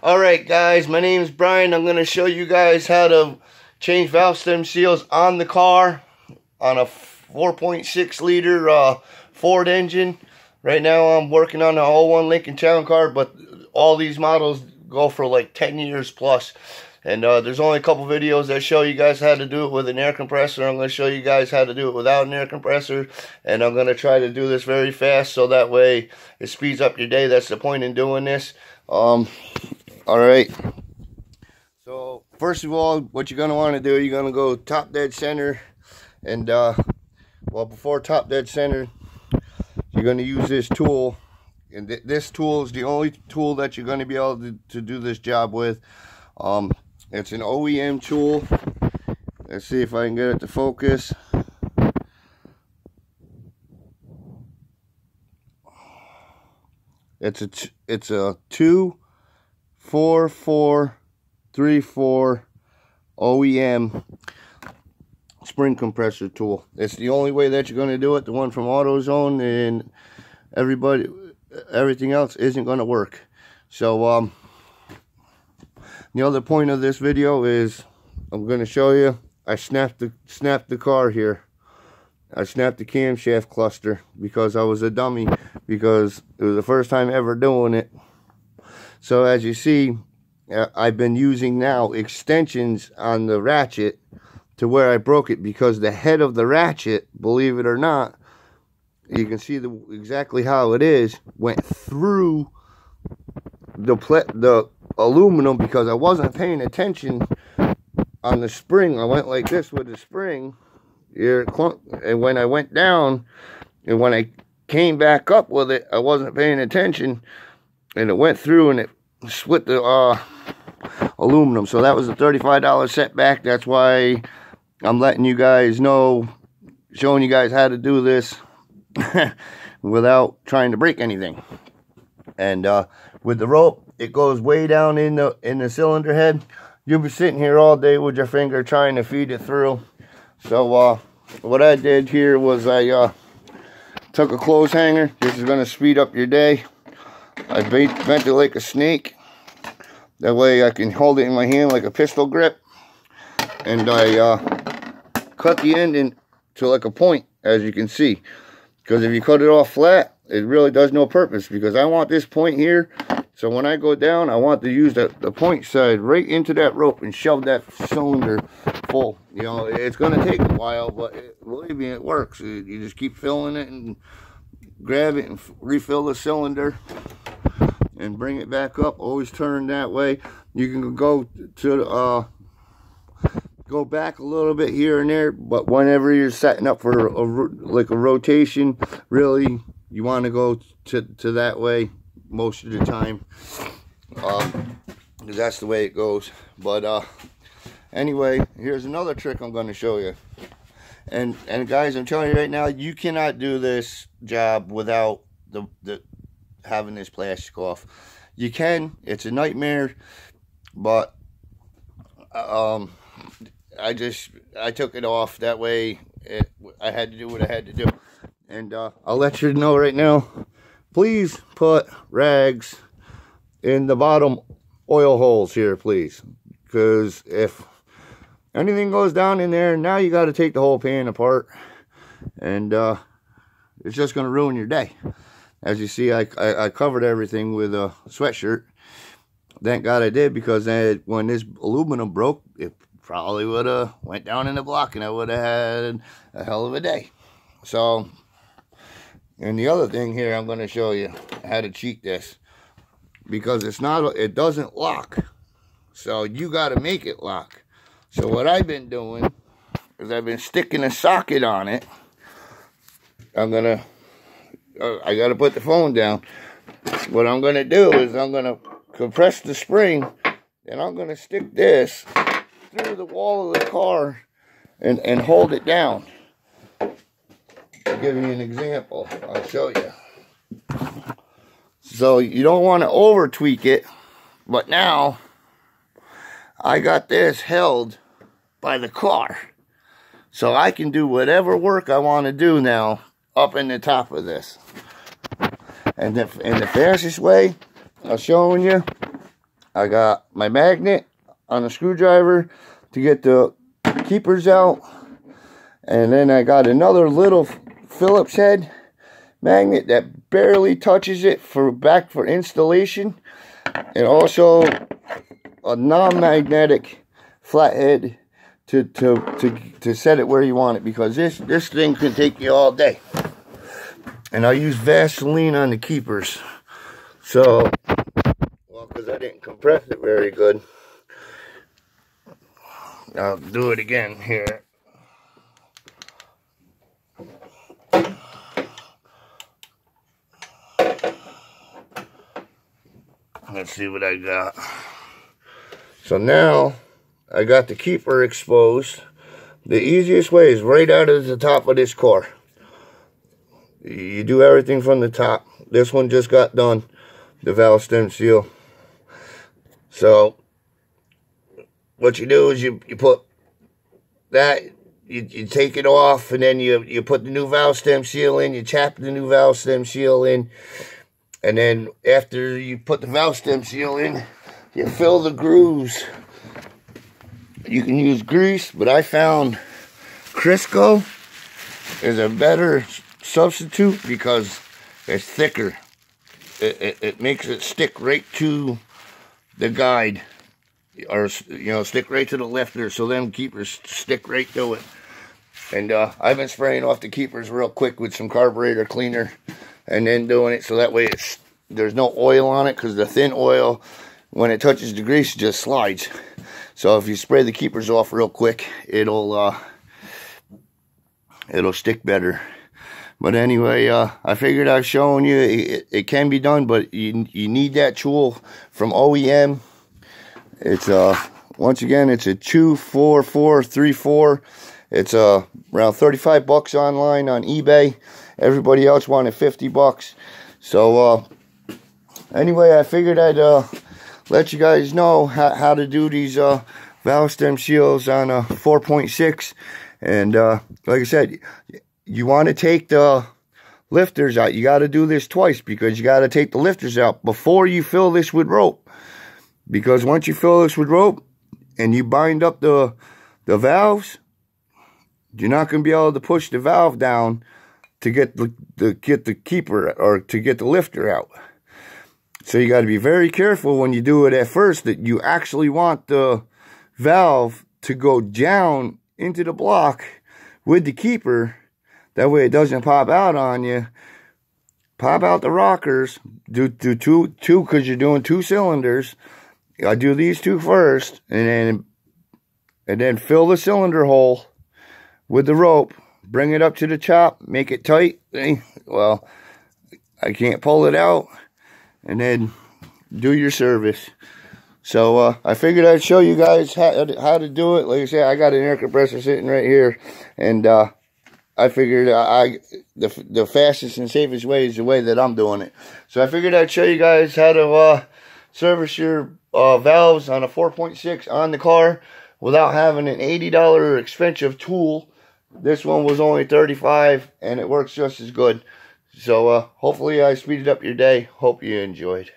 Alright guys, my name is Brian. I'm going to show you guys how to change valve stem seals on the car on a 4.6 liter Ford engine. Right now I'm working on an 01 Lincoln Town Car, but all these models go for like 10 years plus. And there's only a couple videos that show you guys how to do it with an air compressor. I'm going to show you guys how to do it without an air compressor. And I'm going to try to do this very fast so that way it speeds up your day. That's the point in doing this. Alright, so first of all, what you're going to want to do, you're going to go top dead center, and well, before top dead center, you're going to use this tool, and this tool is the only tool that you're going to be able to do this job with. It's an OEM tool. Let's see if I can get it to focus. It's a 24434 OEM spring compressor tool. It's the only way that you're going to do it. The one from AutoZone and everything else isn't going to work. So the other point of this video is I'm going to show you. I snapped the car here. I snapped the camshaft cluster because I was a dummy, because it was the first time ever doing it. So as you see, I've been using now extensions on the ratchet to where I broke it, because the head of the ratchet, believe it or not, you can see exactly how it is, went through the aluminum, because I wasn't paying attention on the spring. I went like this with the spring here, and when I went down and when I came back up with it, I wasn't paying attention, and it went through and it split the aluminum. So that was a $35 setback. That's why I'm letting you guys know, showing you guys how to do this without trying to break anything. And with the rope, it goes way down in the cylinder head. You'll be sitting here all day with your finger trying to feed it through. So what I did here was I took a clothes hanger. This is going to speed up your day. I bent it like a snake. That way I can hold it in my hand like a pistol grip. And I cut the end into like a point, as you can see. Because if you cut it off flat, it really does no purpose. Because I want this point here. So when I go down, I want to use the point side right into that rope and shove that cylinder full. You know, it's going to take a while, but believe me, it works. You just keep filling it and grab it and refill the cylinder and bring it back up. Always turn that way. You can go to go back a little bit here and there, but whenever you're setting up for like a rotation, really you want to go to that way most of the time, because that's the way it goes. But anyway, here's another trick I'm going to show you. And guys, I'm telling you right now, you cannot do this job without the having this plastic off. You can, it's a nightmare, but I took it off. That way I had to do what I had to do. And I'll let you know right now, please put rags in the bottom oil holes here, please, because if anything goes down in there, now you got to take the whole pan apart, and it's just going to ruin your day. As you see, I covered everything with a sweatshirt. Thank God I did, because when this aluminum broke, it probably would have went down in the block, and I would have had a hell of a day. So, and the other thing here, I'm going to show you how to cheat this, because it doesn't lock. So you got to make it lock. So what I've been doing is I've been sticking a socket on it. I got to put the phone down. What I'm going to do is I'm going to compress the spring, and I'm going to stick this through the wall of the car and hold it down. I'll give you an example. I'll show you. So you don't want to over tweak it, but now I got this held by the car. So I can do whatever work I want to do now up in the top of this. And the fastest way I'm showing you I got my magnet on a screwdriver to get the keepers out. And then I got another little Phillips head magnet that barely touches it for installation. And also a non-magnetic flathead to set it where you want it, because this thing can take you all day. And I use Vaseline on the keepers. So, well, because I didn't compress it very good. I'll do it again here. Let's see what I got. So now I got the keeper exposed. The easiest way is right out of the top of this core. You do everything from the top. This one just got done, the valve stem seal. So what you do is you put that, you take it off, and then you put the new valve stem seal in, you chap the new valve stem seal in, and then after you put the valve stem seal in, you fill the grooves. You can use grease, but I found Crisco is a better substitute because it's thicker. It makes it stick right to the guide, or stick right to the lifter, so them keepers stick right to it. And I've been spraying off the keepers real quick with some carburetor cleaner, and then doing it so that way there's no oil on it, because the thin oil, when it touches the grease, it just slides. So if you spray the keepers off real quick, it'll stick better. But anyway, I figured I've shown you it can be done, but you need that tool from OEM. It's once again, it's a 24434. It's around 35 bucks online on eBay. Everybody else wanted 50 bucks. So anyway, I figured I'd let you guys know how to do these valve stem seals on a 4.6. And like I said, you want to take the lifters out. You got to do this twice, because you got to take the lifters out before you fill this with rope. Because once you fill this with rope and you bind up the valves, you're not going to be able to push the valve down to get the keeper, or to get the lifter out. So you got to be very careful when you do it at first, that you actually want the valve to go down into the block with the keeper. That way it doesn't pop out on you. Pop out the rockers. Do two, because you're doing 2 cylinders. I do these 2 first, and then fill the cylinder hole with the rope. Bring it up to the top. Make it tight. Well, I can't pull it out. And then do your service. So I figured I'd show you guys how to do it. Like I said, I got an air compressor sitting right here, and I figured the fastest and safest way is the way that I'm doing it. So I figured I'd show you guys how to service your valves on a 4.6 on the car without having an $80 expensive tool. This one was only $35, and it works just as good. So hopefully I speeded up your day. Hope you enjoyed.